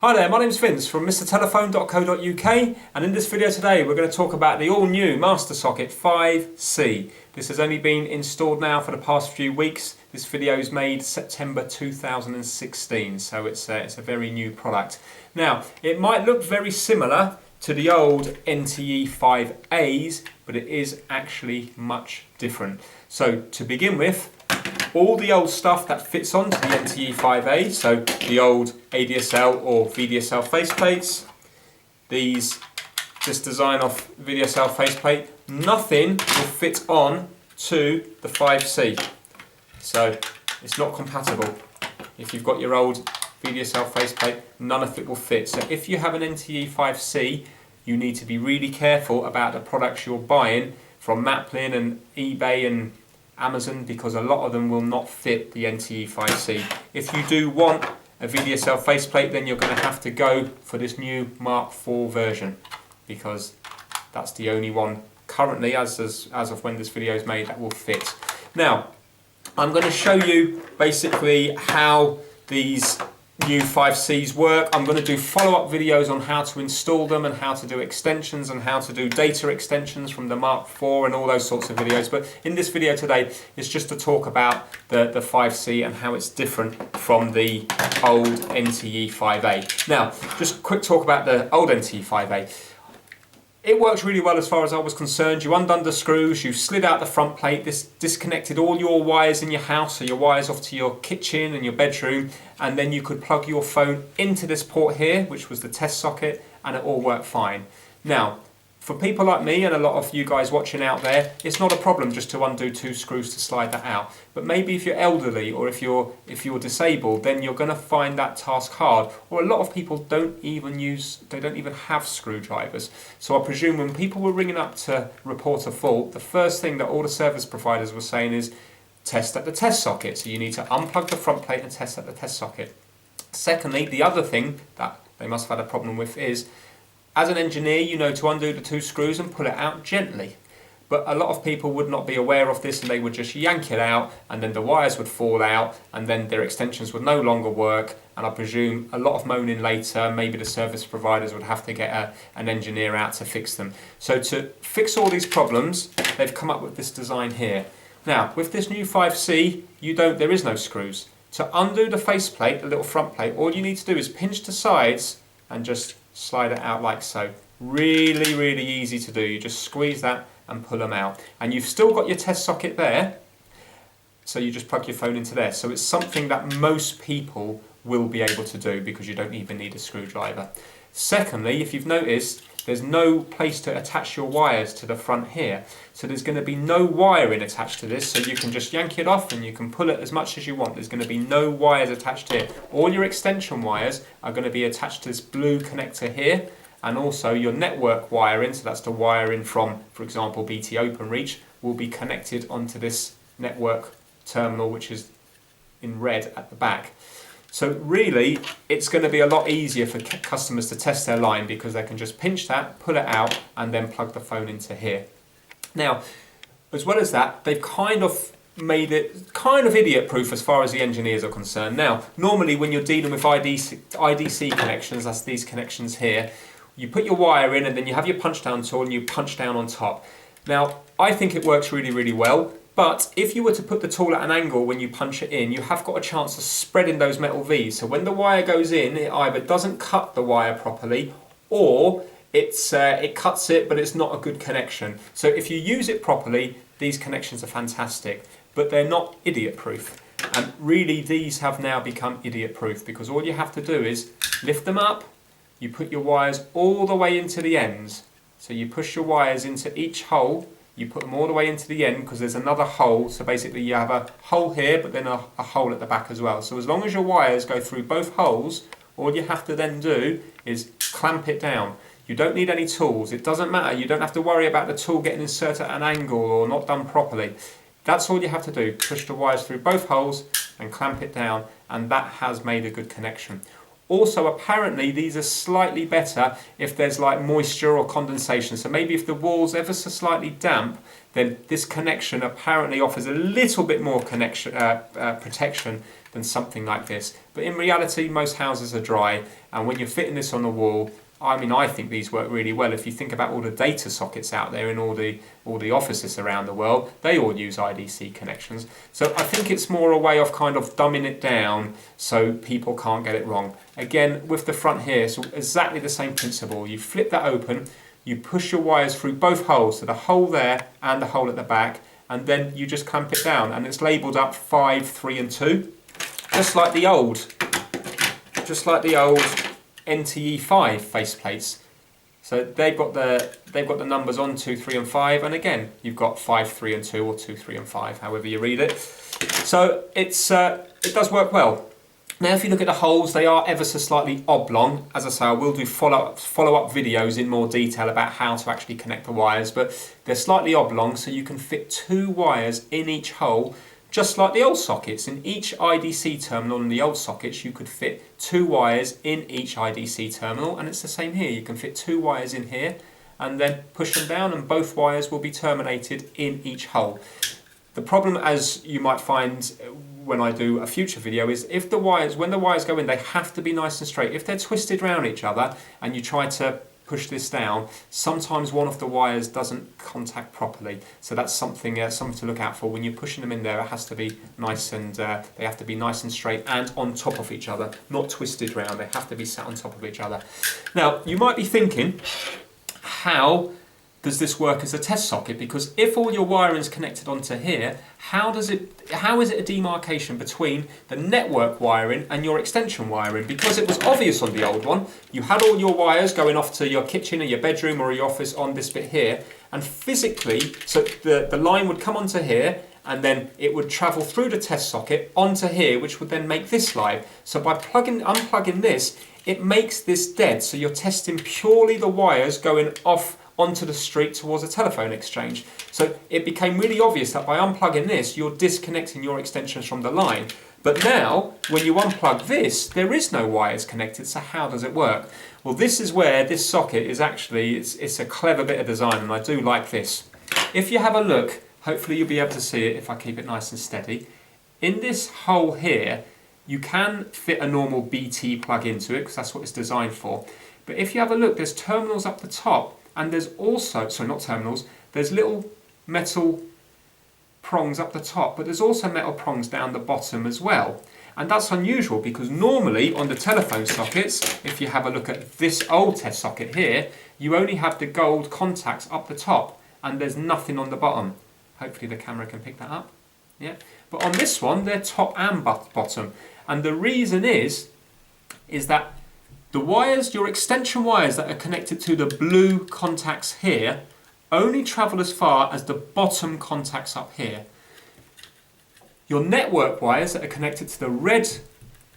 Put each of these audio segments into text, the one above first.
Hi there, my name's Vince from mrtelephone.co.uk, and in this video today we're going to talk about the all-new Master Socket 5C. This has only been installed now for the past few weeks. This video is made September 2016, so it's a very new product. Now, it might look very similar to the old NTE5As, but it is actually much different. So to begin with, all the old stuff that fits onto the NTE5A, so the old ADSL or VDSL faceplates, this design of VDSL faceplate, nothing will fit on to the 5C. So it's not compatible. If you've got your old VDSL faceplate, none of it will fit. So if you have an NTE5C, you need to be really careful about the products you're buying from Maplin and eBay and Amazon, because a lot of them will not fit the NTE5C. If you do want a VDSL faceplate, then you're going to have to go for this new Mark IV version, because that's the only one currently, as of when this video is made, that will fit. Now, I'm going to show you basically how these new 5Cs work. I'm going to do follow-up videos on how to install them and how to do extensions and how to do data extensions from the Mark IV and all those sorts of videos. But in this video today, it's just to talk about the 5C and how it's different from the old NTE5A. Now, just a quick talk about the old NTE5A. It works really well as far as I was concerned. You undone the screws, you slid out the front plate, this disconnected all your wires in your house, so your wires off to your kitchen and your bedroom, and then you could plug your phone into this port here, which was the test socket, and it all worked fine. Now, for people like me and a lot of you guys watching out there, it's not a problem just to undo two screws to slide that out. But maybe if you're elderly or if you're disabled, then you're going to find that task hard. Or a lot of people don't even have screwdrivers. So I presume when people were ringing up to report a fault, the first thing that all the service providers were saying is test at the test socket. So you need to unplug the front plate and test at the test socket. Secondly, the other thing that they must have had a problem with is, as an engineer, you know to undo the two screws and pull it out gently. But a lot of people would not be aware of this, and they would just yank it out, and then the wires would fall out, and then their extensions would no longer work. And I presume a lot of moaning later, maybe the service providers would have to get an engineer out to fix them. So to fix all these problems, they've come up with this design here. Now, with this new 5C, there is no screws. To undo the faceplate, the little front plate, all you need to do is pinch the sides and just slide it out like so. Really, really easy to do. You just squeeze that and pull them out. And you've still got your test socket there, so you just plug your phone into there. So it's something that most people will be able to do because you don't even need a screwdriver. Secondly, if you've noticed, there's no place to attach your wires to the front here. So there's going to be no wiring attached to this, so you can just yank it off and you can pull it as much as you want. There's going to be no wires attached here. All your extension wires are going to be attached to this blue connector here, and also your network wiring, so that's the wiring from, for example, BT Openreach, will be connected onto this network terminal, which is in red at the back. So really, it's going to be a lot easier for customers to test their line because they can just pinch that, pull it out, and then plug the phone into here. Now, as well as that, they've kind of made it kind of idiot-proof as far as the engineers are concerned. Now, normally when you're dealing with IDC connections, that's these connections here, you put your wire in and then you have your punch-down tool and you punch down on top. Now, I think it works really, really well. But if you were to put the tool at an angle when you punch it in, you have got a chance of spreading those metal V's. So when the wire goes in, it either doesn't cut the wire properly, or it cuts it, but it's not a good connection. So if you use it properly, these connections are fantastic, but they're not idiot-proof. And really, these have now become idiot-proof because all you have to do is lift them up, you put your wires all the way into the ends. So you push your wires into each hole, you put them all the way into the end because there's another hole. So basically you have a hole here, but then a hole at the back as well. So as long as your wires go through both holes, all you have to then do is clamp it down. You don't need any tools. It doesn't matter. You don't have to worry about the tool getting inserted at an angle or not done properly. That's all you have to do. Push the wires through both holes and clamp it down, and that has made a good connection. Also, apparently, these are slightly better if there's like moisture or condensation. So maybe if the wall's ever so slightly damp, then this connection apparently offers a little bit more protection than something like this. But in reality, most houses are dry, and when you're fitting this on the wall, I mean, I think these work really well. If you think about all the data sockets out there in all the offices around the world, they all use IDC connections. So I think it's more a way of kind of dumbing it down so people can't get it wrong. Again, with the front here, so exactly the same principle. You flip that open, you push your wires through both holes, so the hole there and the hole at the back, and then you just clamp it down, and it's labelled up 5, 3 and 2, just like the old NTE5 faceplates. So they've got the numbers on 2, 3 and 5, and again you've got 5, 3 and 2, or 2, 3 and 5, however you read it. So it does work well. Now if you look at the holes, they are ever so slightly oblong. As I say, I will do follow-up videos in more detail about how to actually connect the wires, but they're slightly oblong, so you can fit 2 wires in each hole, just like the old sockets. In each IDC terminal in the old sockets, you could fit 2 wires in each IDC terminal, and it's the same here. You can fit 2 wires in here and then push them down, and both wires will be terminated in each hole. The problem, as you might find when I do a future video, is when the wires go in, they have to be nice and straight. If they're twisted around each other and you try to push this down, sometimes one of the wires doesn't contact properly. So that's something to look out for. When you're pushing them in there, it has to be nice, and they have to be nice and straight and on top of each other, not twisted round. They have to be sat on top of each other. Now, you might be thinking, how does this work as a test socket? Because if all your wiring is connected onto here, how is it a demarcation between the network wiring and your extension wiring? Because it was obvious on the old one, you had all your wires going off to your kitchen or your bedroom or your office on this bit here, and physically, so the line would come onto here, and then it would travel through the test socket onto here, which would then make this live. So by unplugging this, it makes this dead. So you're testing purely the wires going off onto the street towards a telephone exchange. So it became really obvious that by unplugging this, you're disconnecting your extensions from the line. But now, when you unplug this, there is no wires connected, so how does it work? Well, this is where this socket is actually, it's a clever bit of design, and I do like this. If you have a look, hopefully you'll be able to see it if I keep it nice and steady. In this hole here, you can fit a normal BT plug into it, because that's what it's designed for. But if you have a look, there's terminals up the top, and there's also, sorry, not terminals, there's little metal prongs up the top, but there's also metal prongs down the bottom as well. And that's unusual, because normally on the telephone sockets, if you have a look at this old test socket here, you only have the gold contacts up the top, and there's nothing on the bottom. Hopefully the camera can pick that up. Yeah. But on this one, they're top and bottom. And the reason is that the wires, your extension wires that are connected to the blue contacts here, only travel as far as the bottom contacts up here. Your network wires that are connected to the red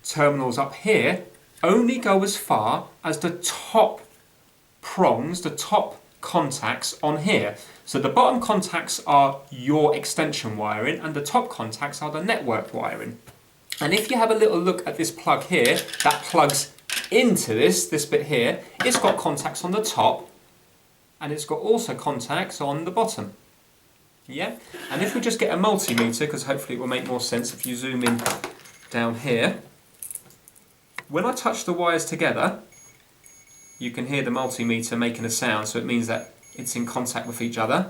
terminals up here only go as far as the top prongs, the top contacts on here. So the bottom contacts are your extension wiring, and the top contacts are the network wiring. And if you have a little look at this plug here, that plugs into this bit here, it's got contacts on the top, and it's got also contacts on the bottom. Yeah? And if we just get a multimeter, because hopefully it will make more sense if you zoom in down here, when I touch the wires together, you can hear the multimeter making a sound, so it means that it's in contact with each other.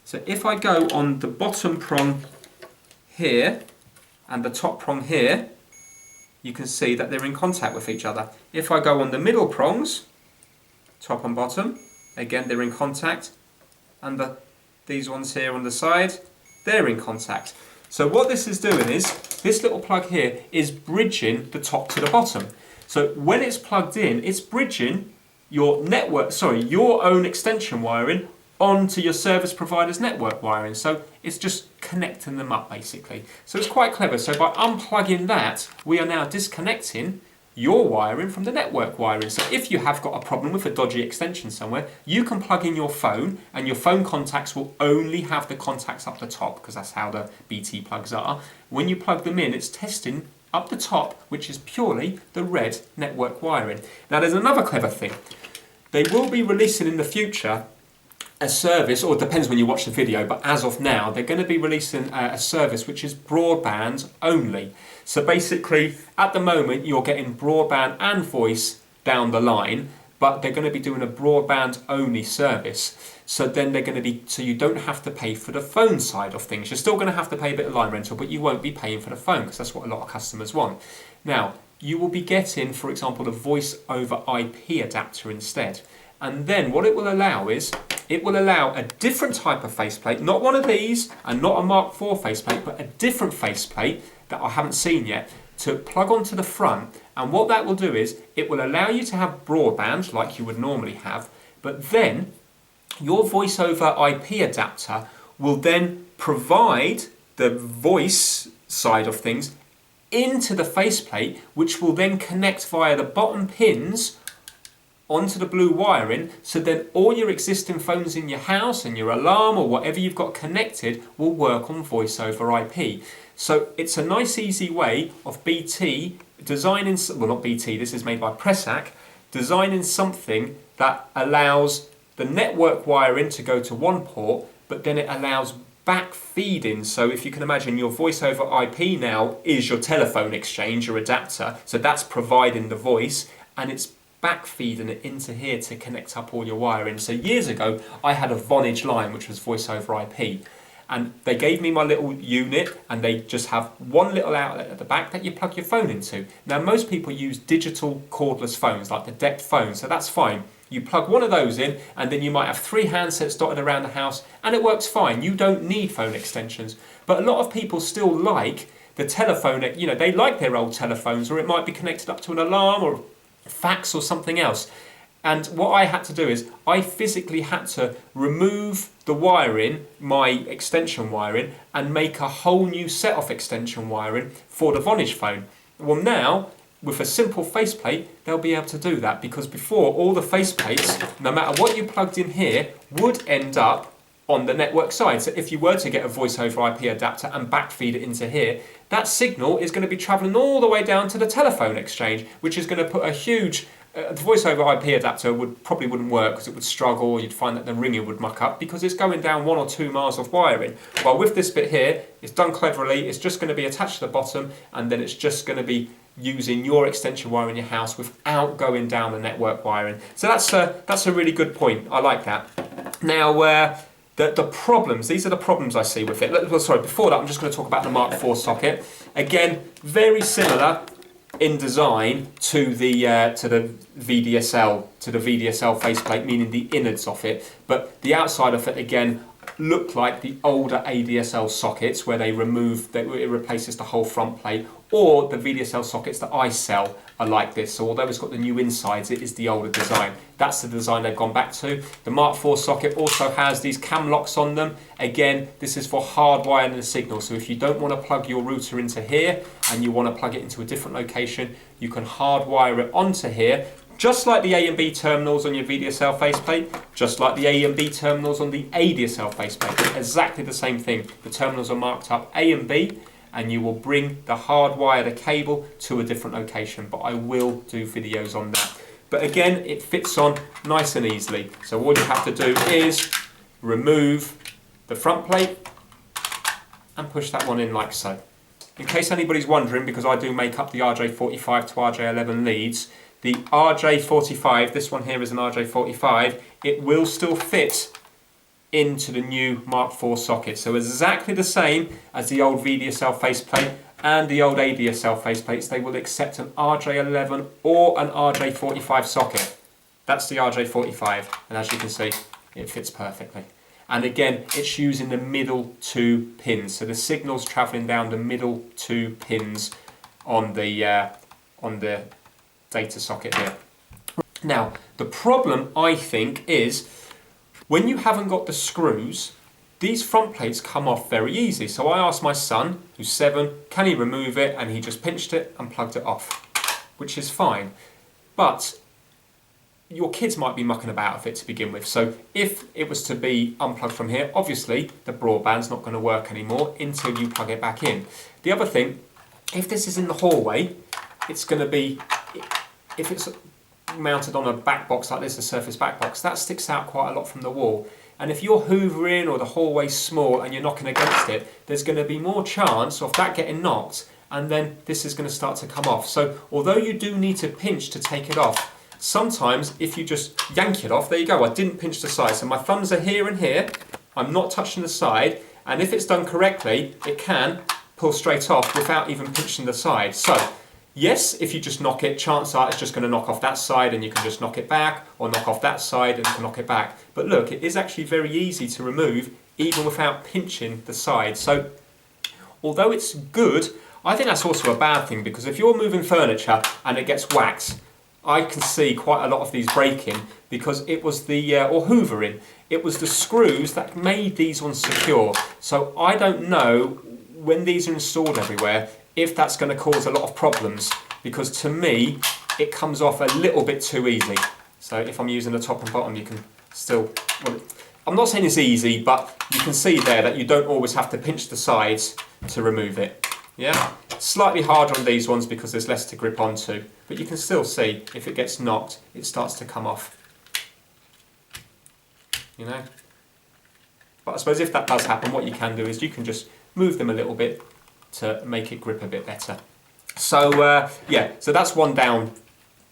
So if I go on the bottom prong here and the top prong here, you can see that they're in contact with each other. If I go on the middle prongs, top and bottom, again they're in contact, and these ones here on the side, they're in contact. So what this is doing is, this little plug here is bridging the top to the bottom. So when it's plugged in, it's bridging your your own extension wiring onto your service provider's network wiring. So it's just connecting them up basically. So it's quite clever. So by unplugging that, we are now disconnecting your wiring from the network wiring. So if you have got a problem with a dodgy extension somewhere, you can plug in your phone, and your phone contacts will only have the contacts up the top, because that's how the BT plugs are. When you plug them in, it's testing up the top, which is purely the red network wiring. Now there's another clever thing. They will be releasing in the future a service, or it depends when you watch the video, but as of now, they're going to be releasing a service which is broadband only. So basically, at the moment, you're getting broadband and voice down the line, but they're going to be doing a broadband only service. So then they're going to be, so you don't have to pay for the phone side of things. You're still going to have to pay a bit of line rental, but you won't be paying for the phone because that's what a lot of customers want. Now, you will be getting, for example, the voice over IP adapter instead. And then what it will allow is, it will allow a different type of faceplate, not one of these and not a Mark IV faceplate, but a different faceplate that I haven't seen yet, to plug onto the front. And what that will do is, it will allow you to have broadband like you would normally have, but then your voice over IP adapter will then provide the voice side of things into the faceplate, which will then connect via the bottom pins onto the blue wiring, so then all your existing phones in your house and your alarm or whatever you've got connected will work on voice over IP. So it's a nice easy way of BT designing, well not BT, this is made by Pressac, designing something that allows the network wiring to go to one port, but then it allows back feeding. So if you can imagine, your voice over IP now is your telephone exchange, your adapter, so that's providing the voice, and it's back feeding it into here to connect up all your wiring. So years ago I had a Vonage line which was voice over IP, and they gave me my little unit, and they just have one little outlet at the back that you plug your phone into. Now most people use digital cordless phones like the DECT phone, so that's fine. You plug one of those in, and then you might have 3 handsets dotted around the house, and it works fine. You don't need phone extensions. But a lot of people still like the telephone, you know, they like their old telephones, or it might be connected up to an alarm or fax or something else. And what I had to do is, I physically had to remove the wiring, my extension wiring, and make a whole new set of extension wiring for the Vonage phone. Well now, with a simple faceplate, they'll be able to do that, because before, all the faceplates, no matter what you plugged in here, would end up on the network side. So if you were to get a voice over IP adapter and backfeed it into here, that signal is going to be traveling all the way down to the telephone exchange, which is going to put a huge, the voice over IP adapter probably wouldn't work because it would struggle. You'd find that the ringer would muck up because it's going down 1 or 2 miles of wiring. While with this bit here, it's done cleverly. It's just going to be attached to the bottom, and then it's just going to be using your extension wire in your house without going down the network wiring. So that's a really good point. I like that. Now, the problems, these are the problems I see with it. Sorry, before that, I'm just going to talk about the Mark IV socket. Again, very similar in design to the VDSL faceplate, meaning the innards of it, but the outside of it again look like the older ADSL sockets where it replaces the whole front plate, or the VDSL sockets that I sell are like this. So although it's got the new insides, it is the older design. That's the design they've gone back to. The Mark IV socket also has these cam locks on them. Again, this is for hardwiring the signal. So if you don't want to plug your router into here and you want to plug it into a different location, you can hardwire it onto here, just like the A and B terminals on your VDSL faceplate, just like the A and B terminals on the ADSL faceplate. Exactly the same thing. The terminals are marked up A and B, and you will bring the hardwired cable to a different location, but I will do videos on that. But again, it fits on nice and easily. So all you have to do is remove the front plate and push that one in like so. In case anybody's wondering, because I do make up the RJ45 to RJ11 leads, the RJ45, this one here is an RJ45, it will still fit into the new Mark IV socket. So exactly the same as the old VDSL faceplate and the old ADSL faceplates, they will accept an RJ11 or an RJ45 socket. That's the RJ45, and as you can see, it fits perfectly. And again, it's using the middle 2 pins. So the signal's traveling down the middle 2 pins on the data socket here. Now, the problem I think is when you haven't got the screws, these front plates come off very easy. So I asked my son, who's 7, can he remove it? And he just pinched it and plugged it off, which is fine. But your kids might be mucking about with it to begin with. So if it was to be unplugged from here, obviously the broadband's not going to work anymore until you plug it back in. The other thing, if this is in the hallway, it's going to be, if it's mounted on a back box like this, a surface back box, that sticks out quite a lot from the wall. And if you're hoovering or the hallway's small and you're knocking against it, there's going to be more chance of that getting knocked, and then this is going to start to come off. So although you do need to pinch to take it off, sometimes if you just yank it off, there you go, I didn't pinch the side. So my thumbs are here and here, I'm not touching the side, and if it's done correctly, it can pull straight off without even pinching the side. So yes, if you just knock it, chances are it's just going to knock off that side and you can just knock it back, or knock off that side and you can knock it back. But look, it is actually very easy to remove even without pinching the side. So although it's good, I think that's also a bad thing, because if you're moving furniture and it gets waxed, I can see quite a lot of these breaking because it was the, or hoovering, it was the screws that made these ones secure. So I don't know when these are installed everywhere if that's going to cause a lot of problems, because to me it comes off a little bit too easy. So if I'm using the top and bottom, you can still, well, I'm not saying it's easy, but you can see there that you don't always have to pinch the sides to remove it. Yeah, slightly harder on these ones because there's less to grip onto, but you can still see if it gets knocked, it starts to come off. You know, but I suppose if that does happen, what you can do is you can just move them a little bit to make it grip a bit better. So yeah, so that's one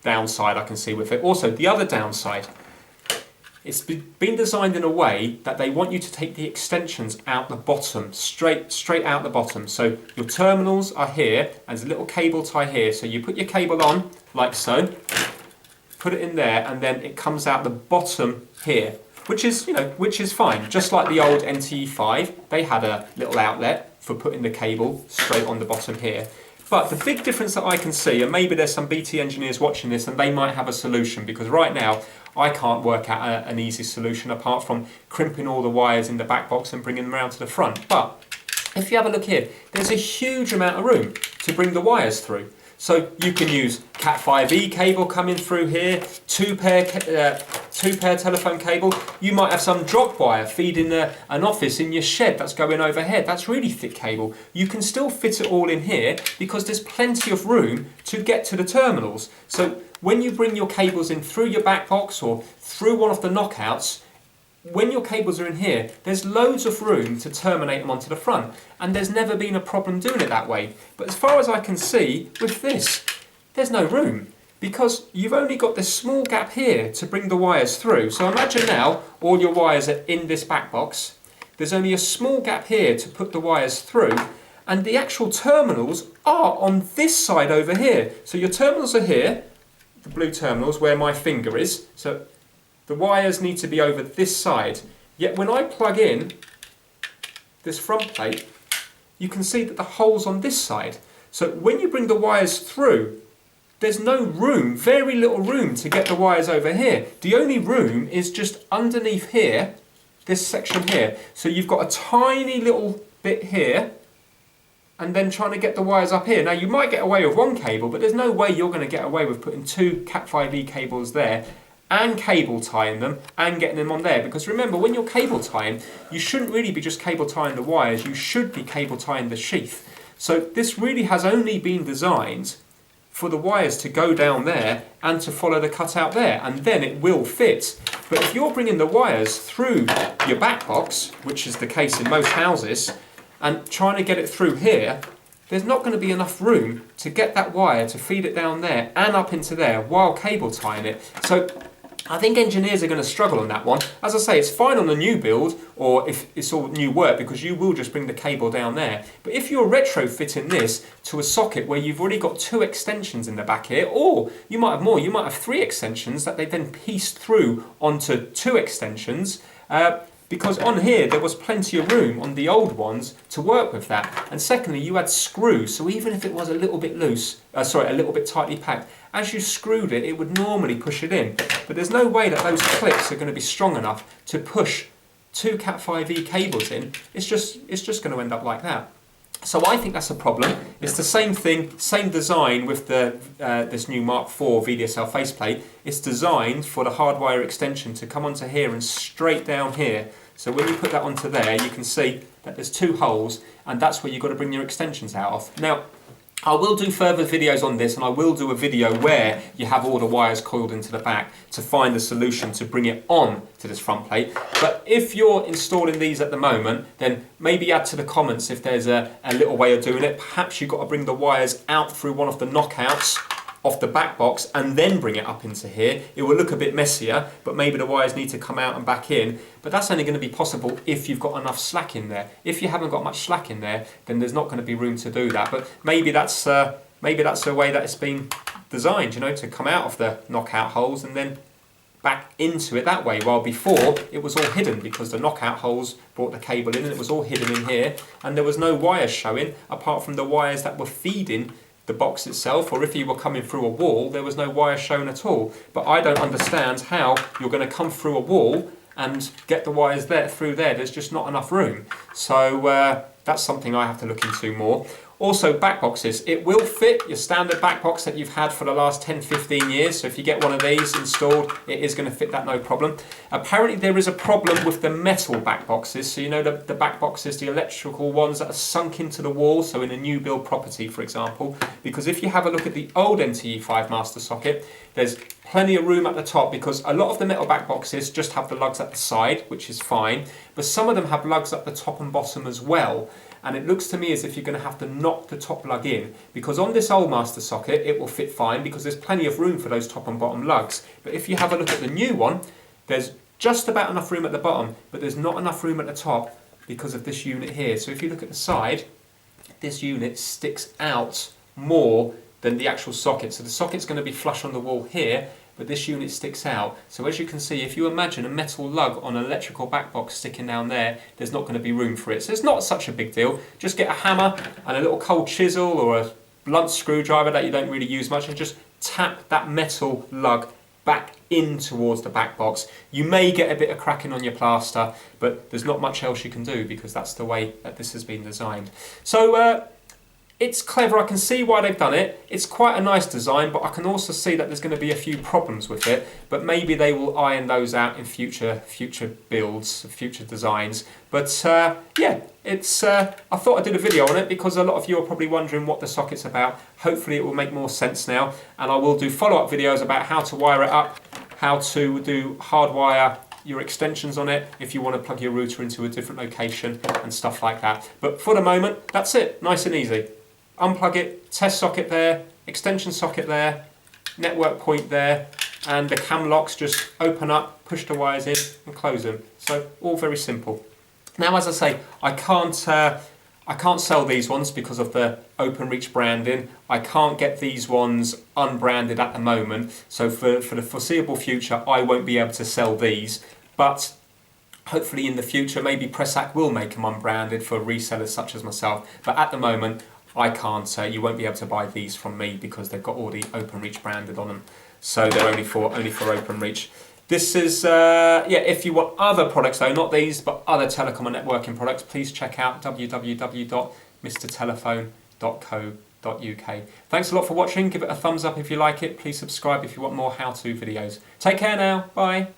downside I can see with it. Also, the other downside, it's been designed in a way that they want you to take the extensions out the bottom, straight out the bottom. So your terminals are here, and there's a little cable tie here. So you put your cable on, like so, put it in there, and then it comes out the bottom here, which is, you know, which is fine. Just like the old NTE5, they had a little outlet for putting the cable straight on the bottom here. But the big difference that I can see, and maybe there's some BT engineers watching this and they might have a solution, because right now I can't work out an easy solution apart from crimping all the wires in the back box and bringing them around to the front. But if you have a look here, there's a huge amount of room to bring the wires through. So you can use Cat5e cable coming through here, two pair telephone cable. You might have some drop wire feeding an office in your shed that's going overhead. That's really thick cable. You can still fit it all in here because there's plenty of room to get to the terminals. So when you bring your cables in through your back box or through one of the knockouts, when your cables are in here, there's loads of room to terminate them onto the front, and there's never been a problem doing it that way. But as far as I can see with this, there's no room, because you've only got this small gap here to bring the wires through. So imagine now all your wires are in this back box. There's only a small gap here to put the wires through, and the actual terminals are on this side over here. So your terminals are here, the blue terminals where my finger is. So the wires need to be over this side. Yet when I plug in this front plate, you can see that the hole's on this side. So when you bring the wires through, there's no room, very little room to get the wires over here. The only room is just underneath here, this section here. So you've got a tiny little bit here, and then trying to get the wires up here. Now you might get away with one cable, but there's no way you're going to get away with putting two Cat5e cables there and cable tying them and getting them on there. Because remember, when you're cable tying, you shouldn't really be just cable tying the wires, you should be cable tying the sheath. So this really has only been designed for the wires to go down there and to follow the cutout there, and then it will fit. But if you're bringing the wires through your back box, which is the case in most houses, and trying to get it through here, there's not going to be enough room to get that wire to feed it down there and up into there while cable tying it. So I think engineers are going to struggle on that one. As I say, it's fine on a new build, or if it's all new work, because you will just bring the cable down there. But if you're retrofitting this to a socket where you've already got two extensions in the back here, or you might have more, you might have three extensions that they then pieced through onto two extensions, because on here there was plenty of room on the old ones to work with that. And secondly, you had screws, so even if it was a little bit loose, a little bit tightly packed, as you screwed it, it would normally push it in. But there's no way that those clips are going to be strong enough to push two Cat5e cables in. It's just going to end up like that. So I think that's a problem. It's the same thing, same design with the this new Mark 4 VDSL faceplate. It's designed for the hardwire extension to come onto here and straight down here. So when you put that onto there, you can see that there's two holes, and that's where you've got to bring your extensions out of. Now, I will do further videos on this, and I will do a video where you have all the wires coiled into the back to find a solution to bring it on to this front plate. But if you're installing these at the moment, then maybe add to the comments if there's a little way of doing it. Perhaps you've got to bring the wires out through one of the knockouts off the back box and then bring it up into here. It will look a bit messier, but maybe the wires need to come out and back in. But that's only going to be possible if you've got enough slack in there. If you haven't got much slack in there, then there's not going to be room to do that. But maybe that's a way that it's been designed, you know, to come out of the knockout holes and then back into it that way, while before it was all hidden because the knockout holes brought the cable in and it was all hidden in here, and there was no wires showing apart from the wires that were feeding the box itself, or if you were coming through a wall, there was no wire shown at all. But I don't understand how you're going to come through a wall and get the wires there through there. There's just not enough room. So that's something I have to look into more. Also, back boxes. It will fit your standard back box that you've had for the last 10-15 years. So if you get one of these installed, it is going to fit that no problem. Apparently there is a problem with the metal back boxes. So you know the back boxes, the electrical ones that are sunk into the wall, so in a new build property, for example. Because if you have a look at the old NTE5 master socket, there's plenty of room at the top, because a lot of the metal back boxes just have the lugs at the side, which is fine. But some of them have lugs at the top and bottom as well. And it looks to me as if you're going to have to knock the top lug in, because on this old master socket it will fit fine because there's plenty of room for those top and bottom lugs. But if you have a look at the new one, there's just about enough room at the bottom, but there's not enough room at the top because of this unit here. So if you look at the side, this unit sticks out more than the actual socket. So the socket's going to be flush on the wall here, but this unit sticks out. So as you can see, if you imagine a metal lug on an electrical back box sticking down there, there's not going to be room for it. So it's not such a big deal. Just get a hammer and a little cold chisel or a blunt screwdriver that you don't really use much, and just tap that metal lug back in towards the back box. You may get a bit of cracking on your plaster, but there's not much else you can do because that's the way that this has been designed. So it's clever. I can see why they've done it. It's quite a nice design, but I can also see that there's going to be a few problems with it. But maybe they will iron those out in future builds, future designs. But yeah, it's. I thought I did a video on it because a lot of you are probably wondering what the socket's about. Hopefully, it will make more sense now, and I will do follow-up videos about how to wire it up, how to do hardwire your extensions on it if you want to plug your router into a different location and stuff like that. But for the moment, that's it. Nice and easy. Unplug it, test socket there, extension socket there, network point there, and the cam locks just open up, push the wires in and close them. So all very simple. Now, as I say, I can't sell these ones because of the Openreach branding. I can't get these ones unbranded at the moment. So for the foreseeable future, I won't be able to sell these. But hopefully in the future, maybe Pressac will make them unbranded for resellers such as myself. But at the moment, I can't. You won't be able to buy these from me because they've got all the Openreach branded on them. So they're only for Openreach. This is, yeah, if you want other products though, not these, but other telecom and networking products, please check out www.mrtelephone.co.uk. Thanks a lot for watching. Give it a thumbs up if you like it. Please subscribe if you want more how-to videos. Take care now. Bye.